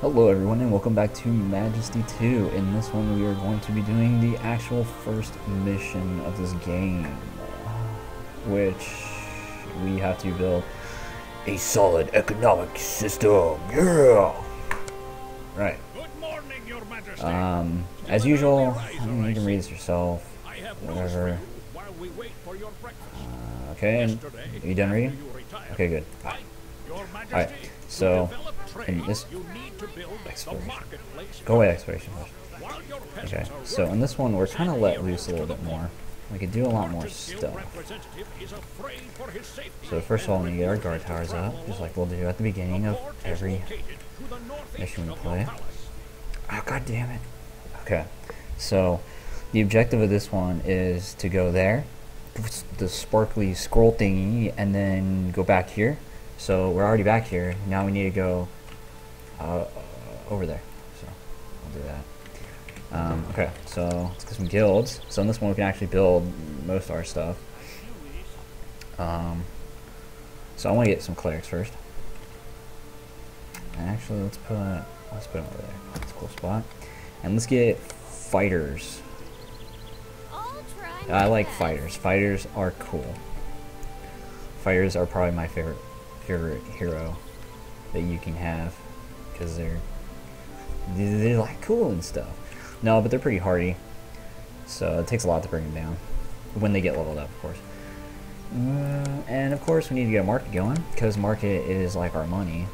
Hello everyone and welcome back to Majesty 2. In this one we are going to be doing the actual first mission of this game, which we have to build a solid economic system. Yeah! Right. Good morning, Your Majesty. As usual, I mean, you can read this yourself, whatever. Okay, and are you done reading? Okay, good. Alright, so in this exploration. Go away, exploration first. Okay, so in this one we're kind of let loose a little bit more. We can do a lot more stuff. So first of all, we need to get our guard towers up, just like we'll do at the beginning of every mission we play. Oh, god damn it. Okay, so the objective of this one is to go there, the sparkly scroll thingy, and then go back here. So we're already back here. Now we need to go over there. So we'll do that. Okay, so let's get some guilds. So in this one we can actually build most of our stuff. So I want to get some clerics first. And actually let's put them over there. That's a cool spot. And let's get fighters. I like fighters. Fighters are cool. Fighters are probably my favorite hero that you can have, because they're like cool and stuff. No, but they're pretty hardy, so it takes a lot to bring them down when they get leveled up, of course. And of course we need to get a market going, because market is like our money.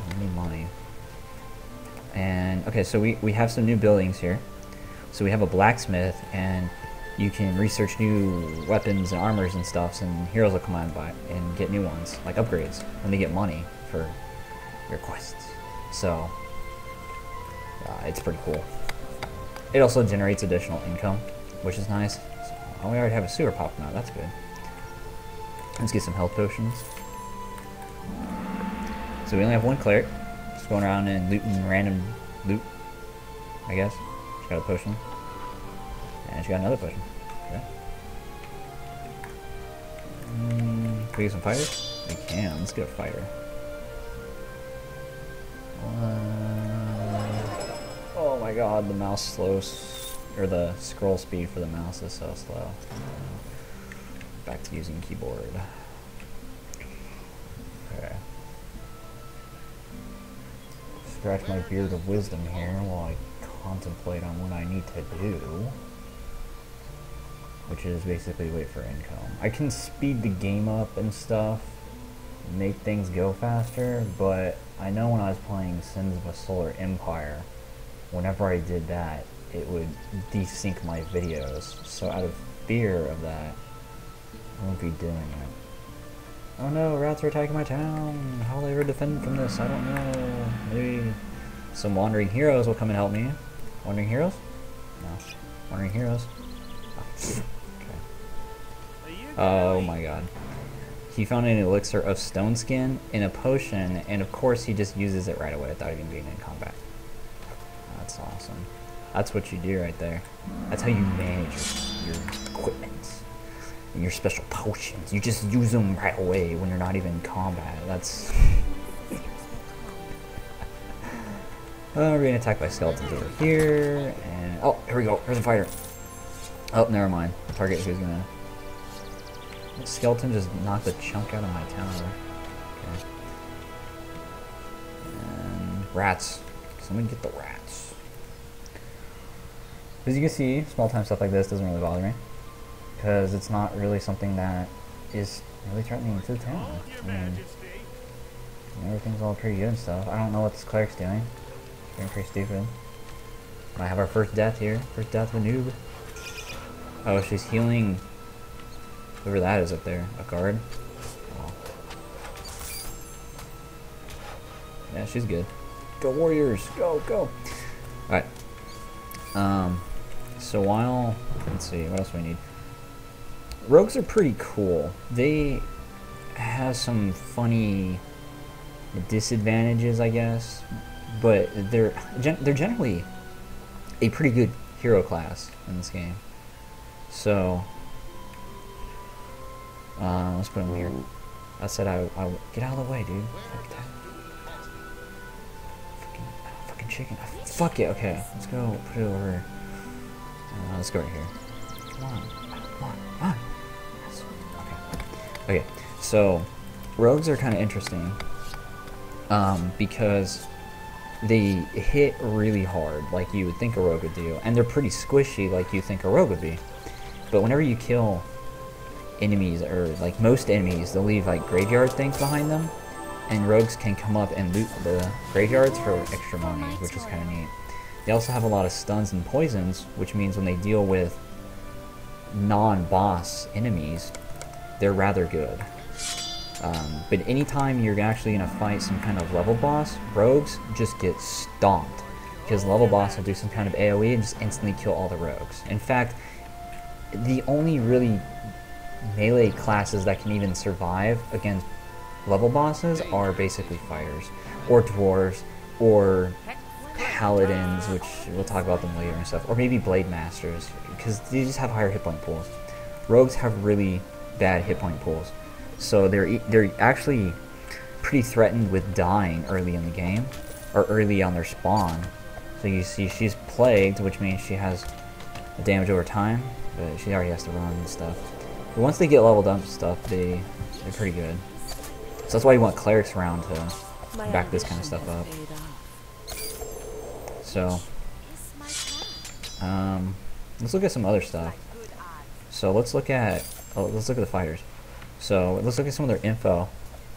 We need money. And okay, so we have some new buildings here. So we have a blacksmith, and you can research new weapons and armors and stuffs, and heroes will come out and buy and get new ones, like upgrades, when they get money for your quests. So it's pretty cool. It also generates additional income, which is nice. So, we already have a sewer popping out. That's good. Let's get some health potions. So we only have one cleric, just going around and looting random loot, I guess. She got a potion. And she got another potion. Okay. Can we get some fighters? We can. Let's get a fighter. Oh my god, the mouse slows, or the scroll speed for the mouse is so slow. Back to using keyboard. Okay. Scratch my beard of wisdom here while I contemplate on what I need to do, which is basically wait for income. I can speed the game up and stuff, make things go faster, but I know when I was playing Sins of a Solar Empire, whenever I did that, it would desync my videos. So out of fear of that, I won't be doing it. Oh no, rats are attacking my town. How will I ever defend from this? I don't know. Maybe some wandering heroes will come and help me. Wandering heroes? No. Wandering heroes. Oh. Oh my god. He found an elixir of stone skin in a potion, and of course he just uses it right away without even being in combat. That's awesome. That's what you do right there. That's how you manage your equipment and your special potions. You just use them right away when you're not even in combat. That's... we're being attacked by skeletons over here, and... oh, here we go. Here's a fighter. Oh, never mind. The target who's gonna... that skeleton just knocked a chunk out of my tower. Okay. And rats. Someone get the rats. As you can see, small time stuff like this doesn't really bother me, because it's not really something that is really threatening to the town. I mean, everything's all pretty good and stuff. I don't know what this cleric's doing. Being pretty stupid. I have our first death here. First death of a noob. Oh, she's healing. Whoever that is up there, a guard. Oh. Yeah, she's good. Go Warriors, go, go. All right. So while, let's see, what else do we need? Rogues are pretty cool. They have some funny disadvantages, I guess, but they're generally a pretty good hero class in this game. So let's put him here. I said I get out of the way, dude. Fucking chicken. Fuck it. Okay, let's go put it over. Let's go right here. Come on. Come on. Come on. Yes. Okay. Okay. So, rogues are kind of interesting. Because they hit really hard, like you would think a rogue would do, and they're pretty squishy, like you think a rogue would be. But whenever you kill enemies, or like most enemies, they'll leave like graveyard things behind them, and rogues can come up and loot the graveyards for extra money, which is kind of neat. They also have a lot of stuns and poisons, which means when they deal with non-boss enemies, they're rather good. But anytime you're actually going to fight some kind of level boss, rogues just get stomped, because level boss will do some kind of AoE and just instantly kill all the rogues. In fact, the only really melee classes that can even survive against level bosses are basically fighters, or dwarves, or paladins, which we'll talk about them later and stuff, or maybe blade masters, because they just have higher hit point pools. Rogues have really bad hit point pools. So they're actually pretty threatened with dying early in the game, or early on their spawn. So you see she's plagued, which means she has damage over time, but she already has to run and stuff. But once they get leveled up and stuff, they're pretty good. So that's why you want clerics around to back this kind of stuff up. So, let's look at some other stuff. So let's look at the fighters. So let's look at some of their info,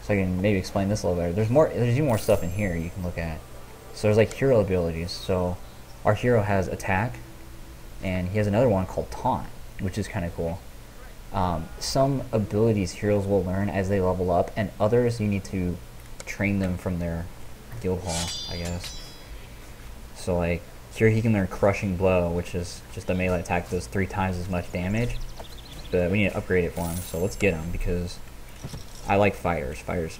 so I can maybe explain this a little better. There's even more stuff in here you can look at. So there's like hero abilities. So our hero has attack, and he has another one called taunt, which is kind of cool. Some abilities heroes will learn as they level up, and others you need to train them from their guild hall, I guess. So like here he can learn crushing blow, which is just a melee attack that does 3 times as much damage. But we need to upgrade it for him, so let's get him, because I like fighters. Fighters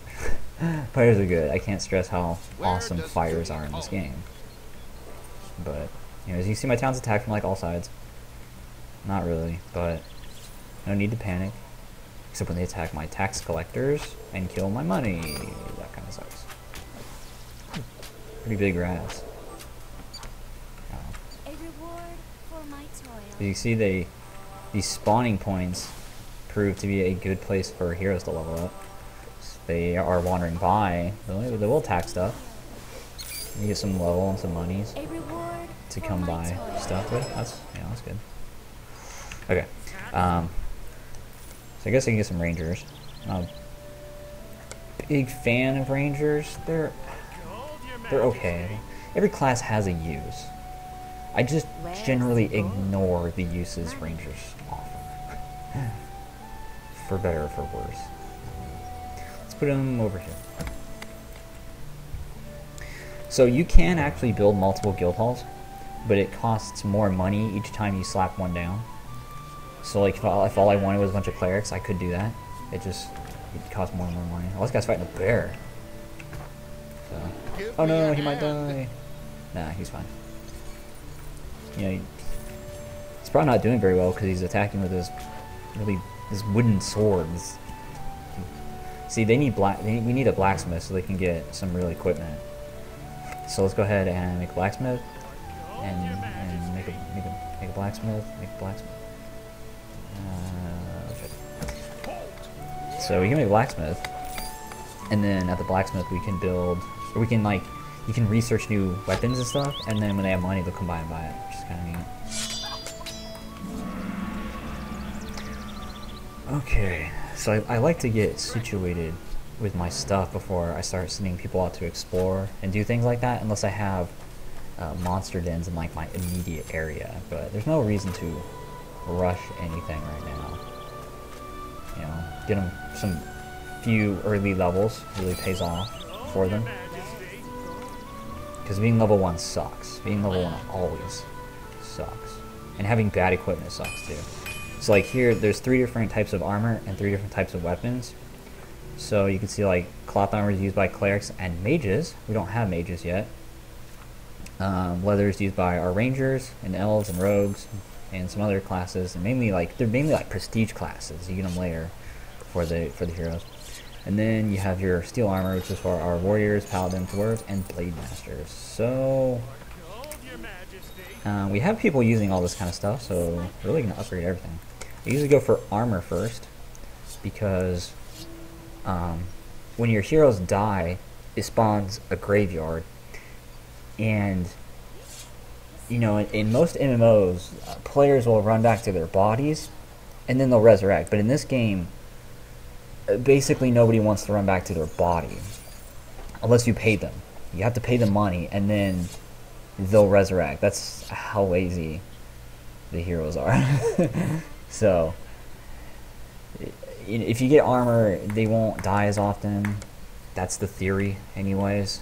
are good. I can't stress how awesome fighters are in this game. But, anyways, you see my talents attack from like all sides. Not really, but no need to panic. Except when they attack my tax collectors and kill my money. That kind of sucks. Pretty big rats. You see these spawning points prove to be a good place for heroes to level up. So they are wandering by, they will attack stuff. You get some level and some monies to come by stuff with. That's good. Okay. So I guess I can get some rangers. I'm not a big fan of rangers. They're okay. Every class has a use. I just generally ignore the uses rangers offer. For better or for worse. Let's put them over here. So you can actually build multiple guild halls, but it costs more money each time you slap one down. So like if all I wanted was a bunch of clerics, I could do that. It costs more and more money. Oh, this guy's fighting a bear. So, oh no, he might die. Nah, he's fine. You know, he's probably not doing very well because he's attacking with this wooden sword. See, we need a blacksmith so they can get some real equipment. So let's go ahead and make a blacksmith, and make a blacksmith. Okay. So we can make a blacksmith, and then at the blacksmith we can build, or we can like. You can research new weapons and stuff, and then when they have money, they'll come by and buy it, which is kind of neat. Okay, so I like to get situated with my stuff before I start sending people out to explore and do things like that, unless I have monster dens in like my immediate area. But there's no reason to rush anything right now. You know, get them some few early levels really pays off for them. Because being level 1 sucks. Being level 1 always sucks. And having bad equipment sucks too. So like here, there's 3 different types of armor and 3 different types of weapons. So you can see like cloth armor is used by clerics and mages. We don't have mages yet. Leather is used by our rangers and elves and rogues and some other classes. And they're mainly like prestige classes. You get them later for the heroes. And then you have your steel armor, which is for our warriors, paladins, dwarves, and blade masters. So we have people using all this kind of stuff, so we're really gonna upgrade everything. I usually go for armor first because when your heroes die, it spawns a graveyard, and you know, in most MMOs, players will run back to their bodies, and then they'll resurrect. But in this game, basically nobody wants to run back to their body, unless you pay them. You have to pay them money, and then they'll resurrect. That's how lazy the heroes are. So, if you get armor, they won't die as often. That's the theory, anyways.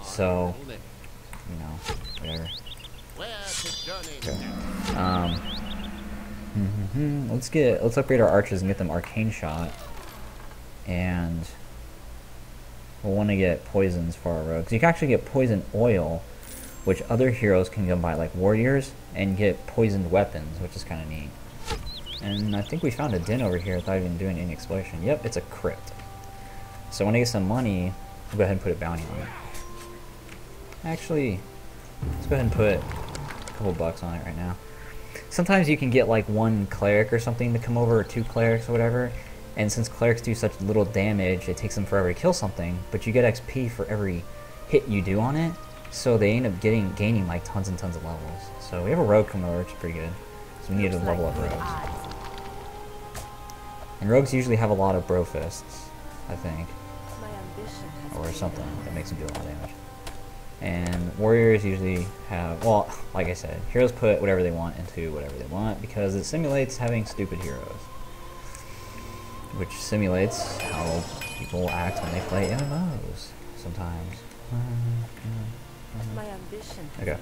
So, you know, whatever. Okay. Let's upgrade our archers and get them arcane shot, and we'll want to get poisons for our rogues. You can actually get poison oil, which other heroes can go buy, like warriors, and get poisoned weapons, which is kind of neat. And I think we found a den over here without even doing any exploration. Yep, it's a crypt. So when I get some money, we'll go ahead and put a bounty on it. Actually, let's go ahead and put a couple bucks on it right now. Sometimes you can get like one cleric or something to come over, or two clerics or whatever, and since clerics do such little damage, it takes them forever to kill something, but you get XP for every hit you do on it, so they end up gaining like tons and tons of levels. So we have a rogue coming over, which is pretty good. So we need to level up rogues. And rogues usually have a lot of bro fists, I think, or something that makes them do a lot of damage. And warriors usually have, well, like I said, heroes put whatever they want into whatever they want because it simulates having stupid heroes, which simulates how people act when they play MMOs sometimes. My ambition. Okay.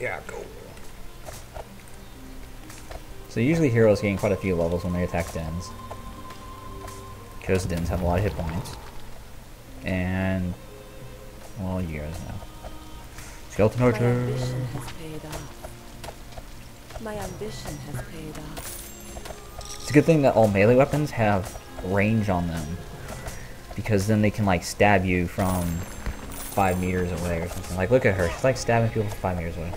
Yeah, go. So usually heroes gain quite a few levels when they attack dens, because dens have a lot of hit points. And, well, you guys know. Skeleton My Archer. ambition has paid off. My ambition has paid off. It's a good thing that all melee weapons have range on them, because then they can like stab you from 5 meters away or something. Like, look at her, she's like stabbing people from 5 meters away.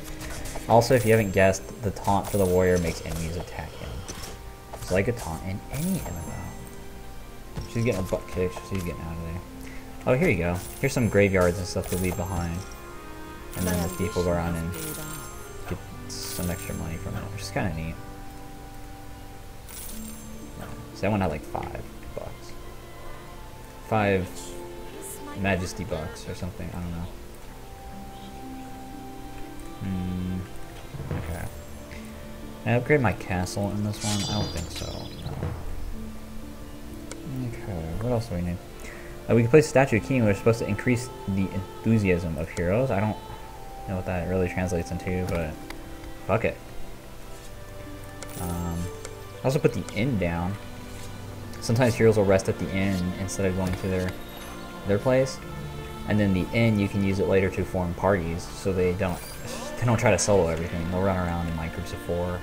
Also, if you haven't guessed, the taunt for the warrior makes enemies attack him. It's like a taunt in any MMO. She's getting a butt kicked, she's getting out of there. Oh, here you go. Here's some graveyards and stuff to leave behind. And then the people go around and get some extra money from it, which is kind of neat. So that one had like $5. 5 Majesty bucks or something, I don't know. Okay. Can I upgrade my castle in this one? I don't think so, no. Okay, what else do we need? We can place a statue of king, which is supposed to increase the enthusiasm of heroes. I don't know what that really translates into, but fuck it. Also put the inn down. Sometimes heroes will rest at the inn instead of going to their place, and then the inn you can use it later to form parties, so they don't try to solo everything. They'll run around in like groups of 4 or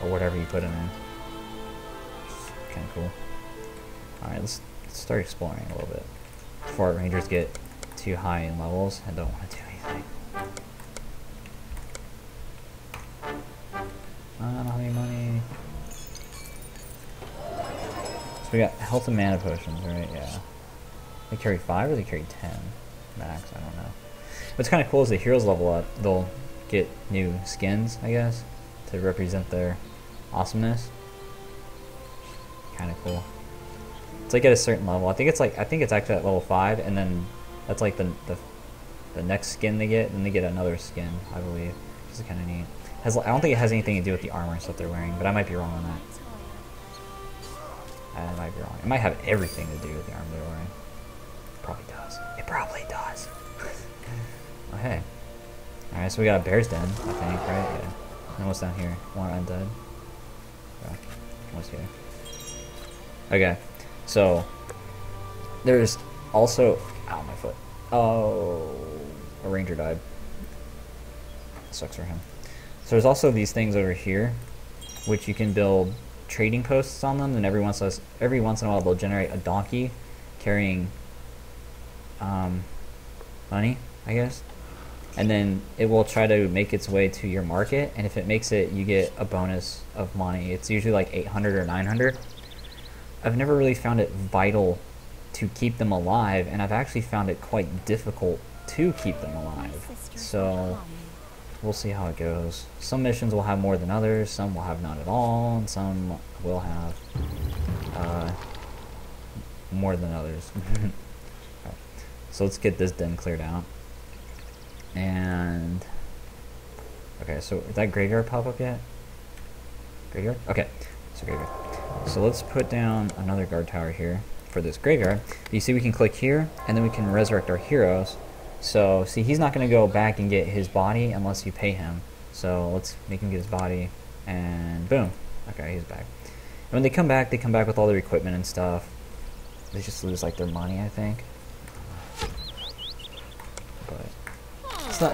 whatever you put them in. Kind of cool. All right, let's start exploring a little bit before our rangers get too high in levels and don't want to do anything. I don't have any money. So we got health and mana potions, right? Yeah. They carry 5 or they carry 10 max? I don't know. What's kind of cool is the heroes level up, they'll get new skins, I guess, to represent their awesomeness. Kind of cool. It's like at a certain level. I think it's actually at level 5, and then that's like the next skin they get, and they get another skin, I believe, which is kind of neat. I don't think it has anything to do with the armor and stuff they're wearing, but I might be wrong on that. I might be wrong. It might have everything to do with the armor they're wearing. Probably does. It probably does. Okay. Alright, so we got a bear's den, I think, right? Yeah. And what's down here? More undead. Okay. What's here? Okay. So, there's also... Ow, my foot. Oh, a ranger died. Sucks for him. So there's also these things over here, which you can build trading posts on them, and every once in a while they'll generate a donkey carrying money, I guess. And then it will try to make its way to your market, and if it makes it, you get a bonus of money. It's usually like 800 or 900. I've never really found it vital to keep them alive, and I've actually found it quite difficult to keep them alive. So we'll see how it goes. Some missions will have more than others, some will have none at all, and some will have more than others. Okay. So let's get this den cleared out. And okay, so did that graveyard pop up yet? Graveyard? Okay, so graveyard. So let's put down another guard tower here for this graveyard. You see we can click here, and then we can resurrect our heroes. So see, he's not going to go back and get his body unless you pay him. So let's make him get his body, and boom. Okay, he's back. And when they come back with all their equipment and stuff. They just lose like their money, I think. But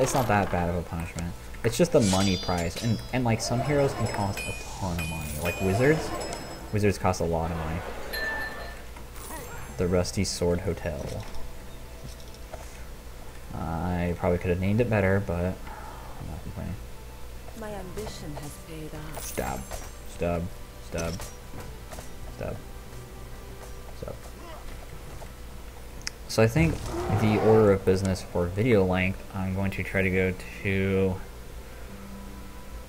it's not that bad of a punishment. It's just the money price, and like some heroes can cost a ton of money. Like wizards cost a lot of money. The Rusty Sword Hotel. I probably could have named it better, but I'm not complaining. My ambition has paid off. Stab, stab, stab, stab, stab. So I think the order of business for video length, I'm going to try to go to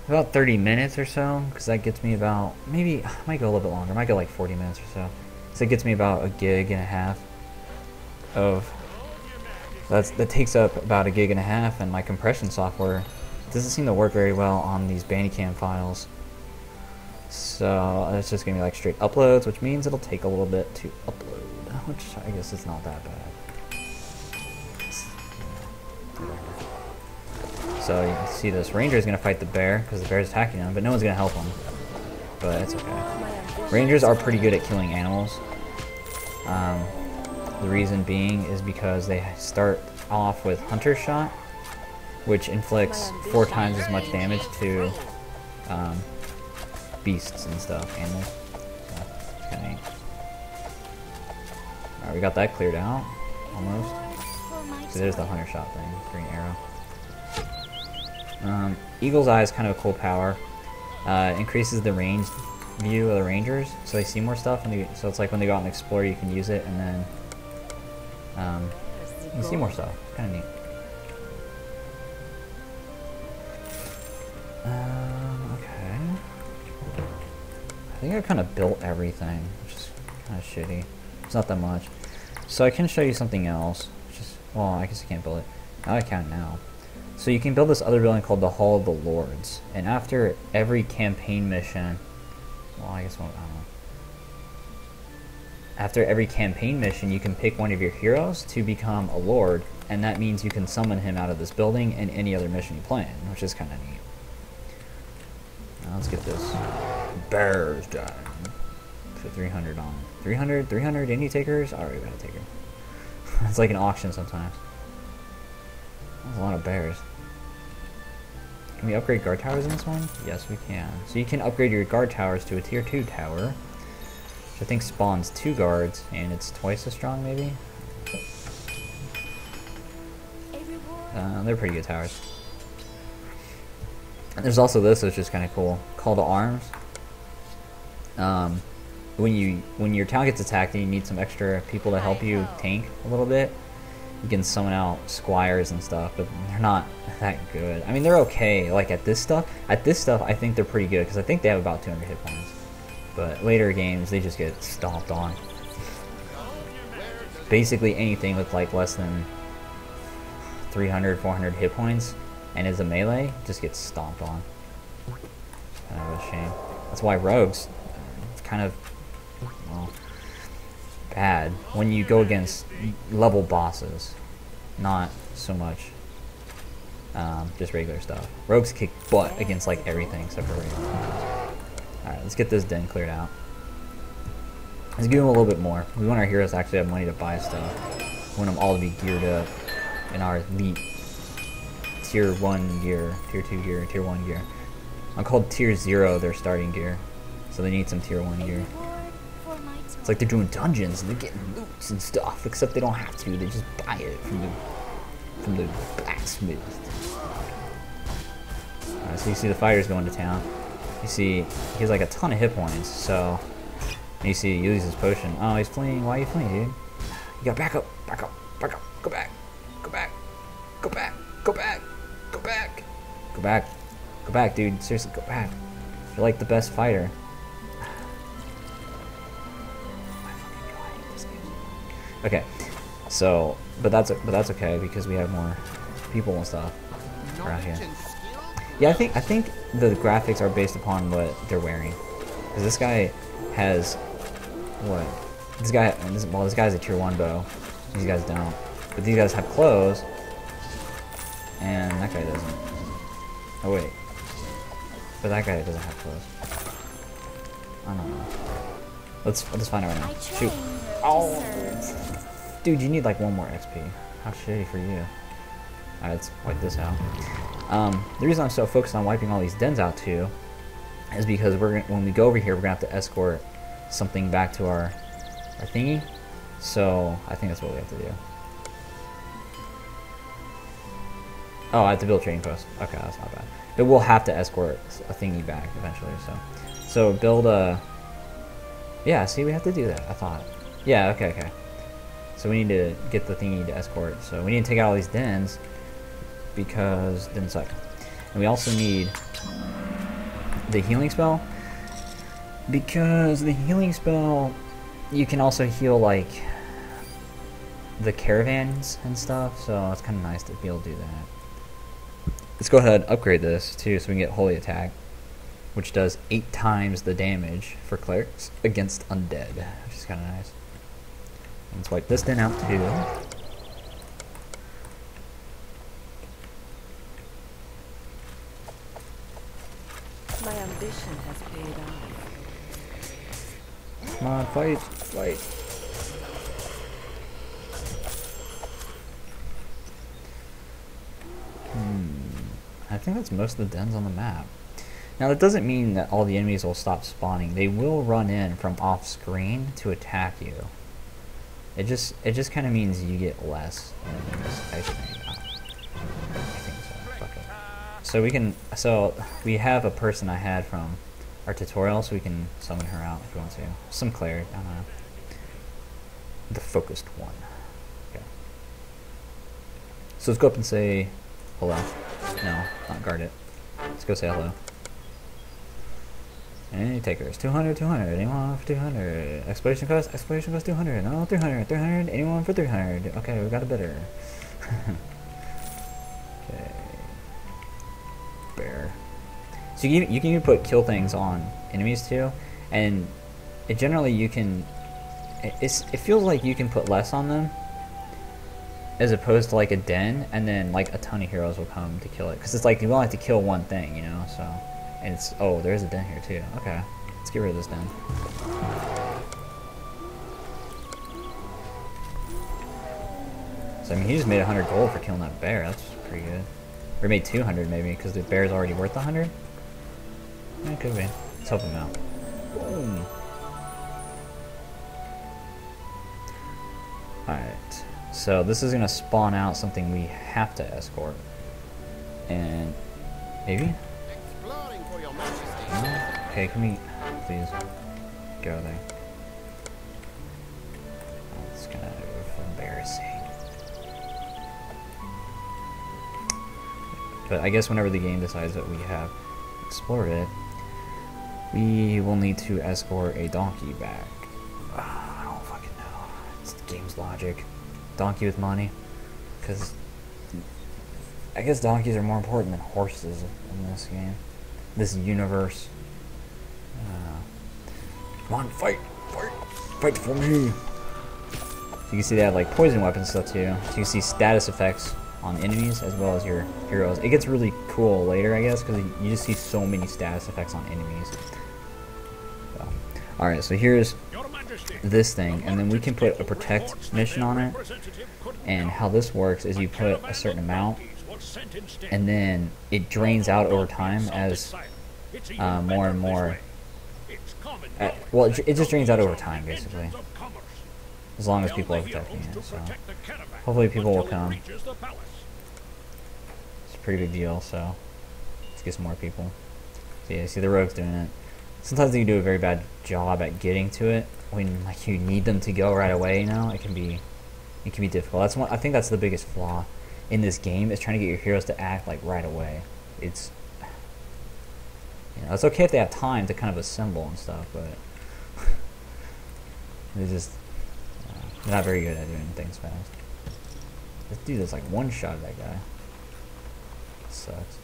about 30 minutes or so, because that gets me about, maybe, I might go a little bit longer, I might go like 40 minutes or so. So it gets me about 1.5 gigs of, that takes up about 1.5 gigs, and my compression software doesn't seem to work very well on these Bandicam files. So it's just going to be like straight uploads, which means it'll take a little bit to upload, which I guess is not that bad. So you can see this ranger is going to fight the bear because the bear is attacking him, but no one's going to help him. But it's okay. Rangers are pretty good at killing animals. The reason being is because they start off with hunter shot, which inflicts 4 times as much damage to beasts and stuff, animals. So it's kind of neat. Alright, we got that cleared out, almost. So there's the hunter shot thing, green arrow. Eagle's Eye is kind of a cool power. Increases the range view of the rangers, so they see more stuff. So it's like when they go out and explore, you can use it, and then you can see more stuff. It's kind of neat. Okay. I think I kind of built everything, which is kind of shitty. It's not that much. So I can show you something else. Which is, well, I guess I can't build it. Now I can now. So you can build this other building called the Hall of the Lords, and after every campaign mission, well, I guess I don't know. After every campaign mission, you can pick one of your heroes to become a lord, and that means you can summon him out of this building in any other mission you plan, which is kind of neat. Now let's get this bears done. Put 300 on. 300 any takers? Alright, we got a taker. It's like an auction sometimes. That's a lot of bears. Can we upgrade guard towers in this one? Yes, we can. So you can upgrade your guard towers to a tier 2 tower, which I think spawns 2 guards, and it's twice as strong, maybe? They're pretty good towers. And there's also this, which is kind of cool. Call to arms. When your town gets attacked and you need some extra people to help you tank a little bit, you can summon out squires and stuff, but they're not that good. I mean, they're okay. Like at this stuff, I think they're pretty good because I think they have about 200 hit points. But later games, they just get stomped on. Basically anything with like less than 300, 400 hit points and is a melee just gets stomped on. Kind of a shame. That's why rogues, it's kind of, well, bad when you go against level bosses, not so much just regular stuff. Rogues kick butt against like everything except for regular. Alright, let's get this den cleared out. Let's give them a little bit more. We want our heroes to actually have money to buy stuff. We want them all to be geared up in our elite tier 1 gear, tier 2 gear, tier 1 gear. I'm called tier 0 their starting gear. So they need some tier 1 gear. It's like they're doing dungeons and they're getting loots and stuff, except they don't have to. They just buy it from the blacksmith. Alright, so you see the fighters going to town. You see he has like a ton of hit points, so you see he uses his potion. Oh, he's fleeing. Why are you fleeing, dude? You gotta back up, back up, back up, go back, go back, go back, go back, go back, go back, go back, dude. Seriously, go back. You're like the best fighter. Okay, so but that's okay because we have more people and stuff around here. Yeah, I think the graphics are based upon what they're wearing. Because this guy has what? This guy's a tier 1 bow. These guys don't. But these guys have clothes, and that guy doesn't. Oh wait, but that guy doesn't have clothes. I don't know. Let's find out right now. Shoot! Oh, dude, you need like 1 more XP. How shitty for you. Alright, let's wipe this out. The reason I'm so focused on wiping all these dens out too is because when we go over here, we're gonna have to escort something back to our thingy. So I think that's what we have to do. Oh, I have to build a trading post. Okay, that's not bad. But we'll have to escort a thingy back eventually. So build a. Yeah, see, we have to do that. I thought. Yeah. Okay. So we need to get the thingy to escort. So we need to take out all these dens because didn't suck. And we also need the healing spell because the healing spell you can also heal like the caravans and stuff, so it's kind of nice to be able to do that. Let's go ahead and upgrade this too so we can get holy attack, which does 8 times the damage for clerics against undead, which is kind of nice. Let's wipe this den out too. My ambition has paid off. Come on, fight. I think that's most of the dens on the map. Now that doesn't mean that all the enemies will stop spawning. They will run in from off screen to attack you. It just kind of means you get less enemies, I think. I think so. Fuck it. So we have a person I had from our tutorial, so we can summon her out if you want to. Some cleric, I don't know. The focused one. Okay. So let's go up and say hello. No, not guard it. Let's go say hello. Any takers? 200, 200. Anyone for 200? Exploration cost 200. No, 300, 300. Anyone for 300? Okay, we got a bidder. Okay. Bear. So you can even put kill things on enemies too, and it generally you can. It feels like you can put less on them, as opposed to like a den, and then like a ton of heroes will come to kill it, because it's like you only have to kill one thing, you know. So, and it's there's a den here too. Okay, let's get rid of this den. So I mean, he just made 100 gold for killing that bear. That's pretty good. Or he made 200 maybe, because the bear's already worth 100. Yeah, it could be. Let's help him out. Boom. Alright. So this is going to spawn out something we have to escort. And maybe? Exploring for your Majesty. No? Okay, can we please go there? That's kind of embarrassing. But I guess whenever the game decides that we have explored it, we will need to escort a donkey back. I don't fucking know. It's the game's logic. Donkey with money. Because I guess donkeys are more important than horses in this game. This universe. Come on, fight! Fight! Fight for me! So you can see they have like poison weapons and stuff too. So you can see status effects on enemies as well as your heroes. It gets really cool later, I guess, because you just see so many status effects on enemies. So, alright, so here's this thing, and then we can put a protect mission on it. And how this works is you put a certain amount, and then it drains out over time as more and more Well, it just drains out over time, basically. As long as people are protecting it, so hopefully people will come. It's a pretty big deal, so let's get some more people. So yeah, see the rogues doing it. Sometimes they do a very bad job at getting to it when like you need them to go right away. You know, it can be difficult. That's one. I think that's the biggest flaw in this game is trying to get your heroes to act like right away. It's it's okay if they have time to kind of assemble and stuff, but they're just they're not very good at doing things fast. This dude is like one shot at that guy. It sucks.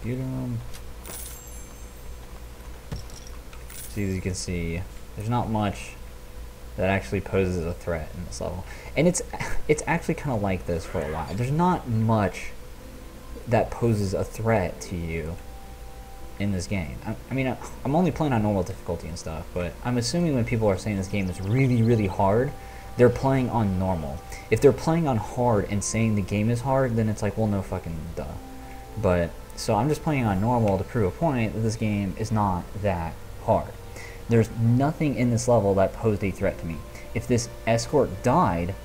Get him. So as you can see, there's not much that actually poses a threat in this level, and it's actually kind of like this for a while. There's not much that poses a threat to you in this game. I mean, I'm only playing on normal difficulty and stuff, but I'm assuming when people are saying this game is really, really hard, they're playing on normal. If they're playing on hard and saying the game is hard, then it's like, well, no fucking duh. But so I'm just playing on normal to prove a point that this game is not that hard. There's nothing in this level that posed a threat to me. If this escort died,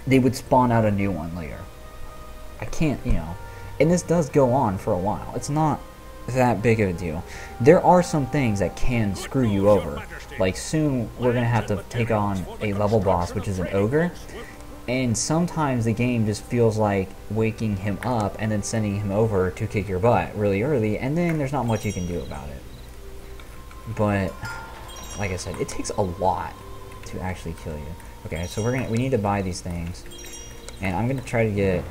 they would spawn out a new one later. I can't, and this does go on for a while. It's not that big of a deal. There are some things that can screw you over. Like soon we're gonna have to take on a level boss, which is an ogre, and sometimes the game just feels like waking him up and then sending him over to kick your butt really early, and then there's not much you can do about it. But like I said, it takes a lot to actually kill you. Okay, so we need to buy these things, and I'm gonna try to get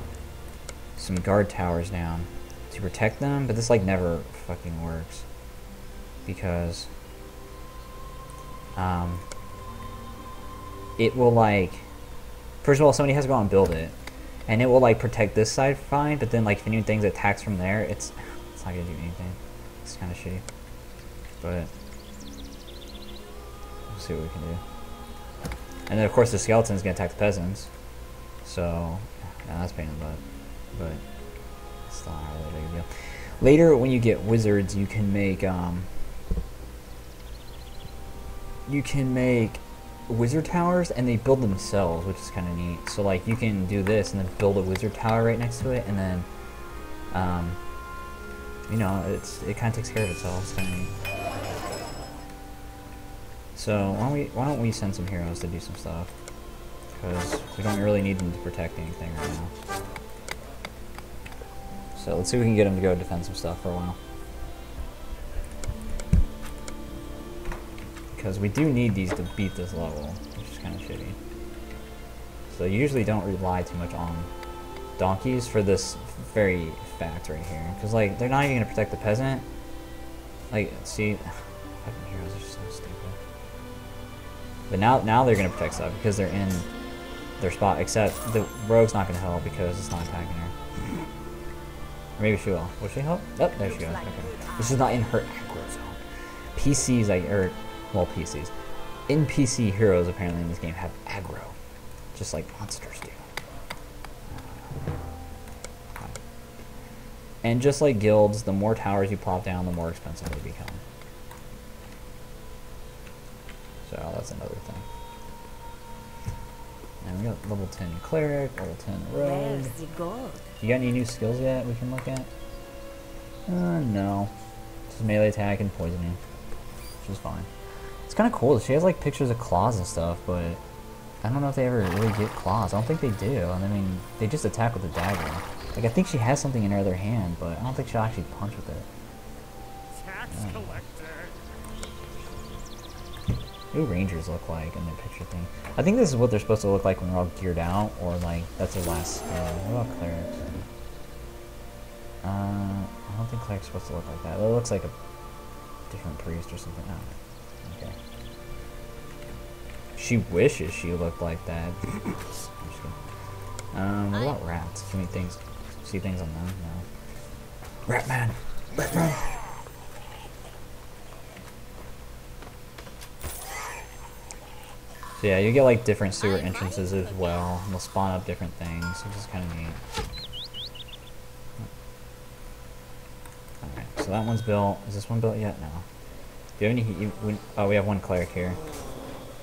some guard towers down to protect them, but this like never fucking works because it will like, first of all, somebody has to go out and build it, and it will like protect this side fine, but then like if anything attacks from there, it's not gonna do anything. It's kind of shitty, but we'll see what we can do. And then of course the skeleton's gonna attack the peasants, so yeah, that's a pain in the butt, but it's not really big a deal. Later, when you get wizards, you can make wizard towers, and they build themselves, which is kind of neat. So like you can do this and then build a wizard tower right next to it, and then it kind of takes care of itself. It's kind of neat. So why don't we send some heroes to do some stuff, because we don't really need them to protect anything right now. So let's see if we can get them to go defend some stuff for a while, because we do need these to beat this level, which is kind of shitty. So you usually don't rely too much on donkeys for this very fact right here, because like they're not even gonna protect the peasant. Like, see, fucking heroes are just so stupid. But now they're gonna protect stuff because they're in their spot. Except the rogue's not gonna help because it's not attacking her. Or maybe she will. Will she help? Oh, there she goes. Okay. This is not in her aggro zone. PCs, PCs. NPC heroes apparently in this game have aggro, just like monsters do. And just like guilds, the more towers you plop down, the more expensive they become. So that's another thing. And we got level 10 cleric, level 10 rogue. You got any new skills yet we can look at? No. Just melee attack and poisoning, which is fine. It's kind of cool. She has like pictures of claws and stuff, but I don't know if they ever really get claws. I don't think they do. I mean, they just attack with a dagger. Like, I think she has something in her other hand, but I don't think she'll actually punch with it. Tax collector. What do rangers look like in their picture thing? I think this is what they're supposed to look like when they're all geared out, or like that's their last skill. What about clerics? I don't think cleric's supposed to look like that. It looks like a different priest or something. Oh, okay. She wishes she looked like that. I'm just kidding. What about rats? Can we see things on them? No. Ratman! Ratman! So yeah, you get like different sewer entrances as well, and they'll spawn up different things, which is kind of neat. so that one's built. Is this one built yet? No. Do you have any? Oh, we have one cleric here.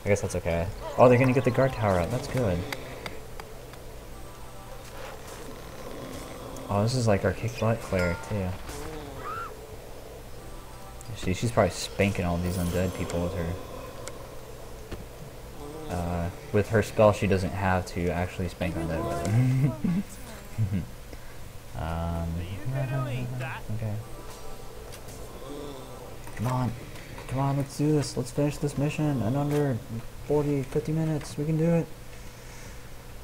I guess that's okay. Oh, they're gonna get the guard tower up. That's good. Oh, this is like our kick butt cleric too. She's probably spanking all these undead people with her. With her spell, she doesn't have to actually spank undead with her. Okay. Come on, let's do this. Let's finish this mission in under 50 minutes. We can do it.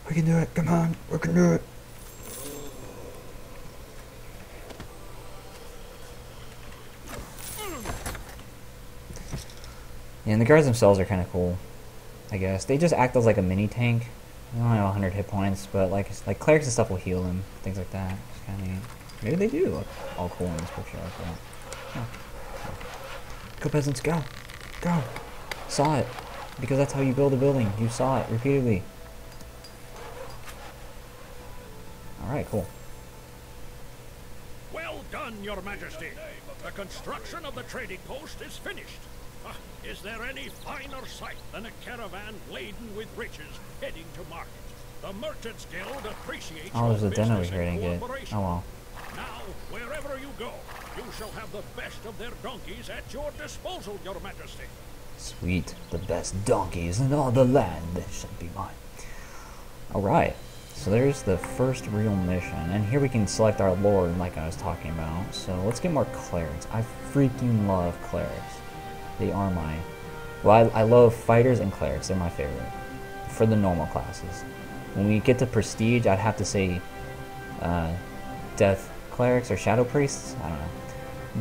We can do it. Come on, we can do it. Yeah, and the guards themselves are kind of cool, I guess. They just act as like a mini tank. They only have 100 hit points, but like clerics and stuff will heal them, things like that. It's kind of neat. Maybe they do look all cool in this picture like that. Oh. Go peasants, go! Go! Saw it! Because that's how you build a building. You saw it repeatedly. Alright, cool. Well done, Your Majesty. The construction of the trading post is finished. Is there any finer sight than a caravan laden with riches heading to market? The Merchants Guild appreciates Oh, there's your a den over business here I and didn't get. cooperation. Oh well. Now, wherever you go, you shall have the best of their donkeys at your disposal, Your Majesty. Sweet. The best donkeys in all the land should be mine. Alright. So there's the first real mission. And here we can select our lord like I was talking about. So let's get more clerics. I freaking love clerics. They are mine. Well, I love fighters and clerics. They're my favorite. For the normal classes. When we get to prestige, I'd have to say death clerics or shadow priests. I don't know.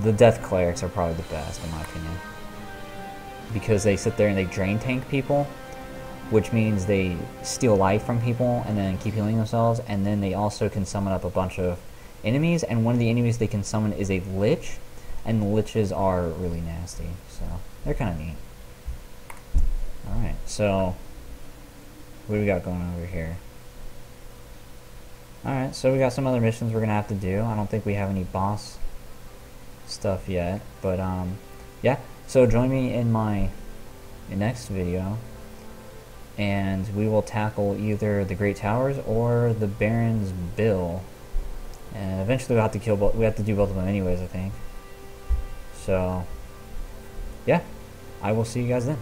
The death clerics are probably the best in my opinion. Because they sit there and they drain tank people. Which means they steal life from people and then keep healing themselves. And then they also can summon up a bunch of enemies. And one of the enemies they can summon is a lich. And the liches are really nasty. So they're kind of neat. Alright, so what do we got going on over here? Alright, so we got some other missions we're going to have to do. I don't think we have any boss stuff yet. But yeah, so join me in my next video. And we will tackle either the Great Towers or the Baron's Bill. And eventually we'll have to kill both. We have to do both of them anyways, I think. So yeah, I will see you guys then.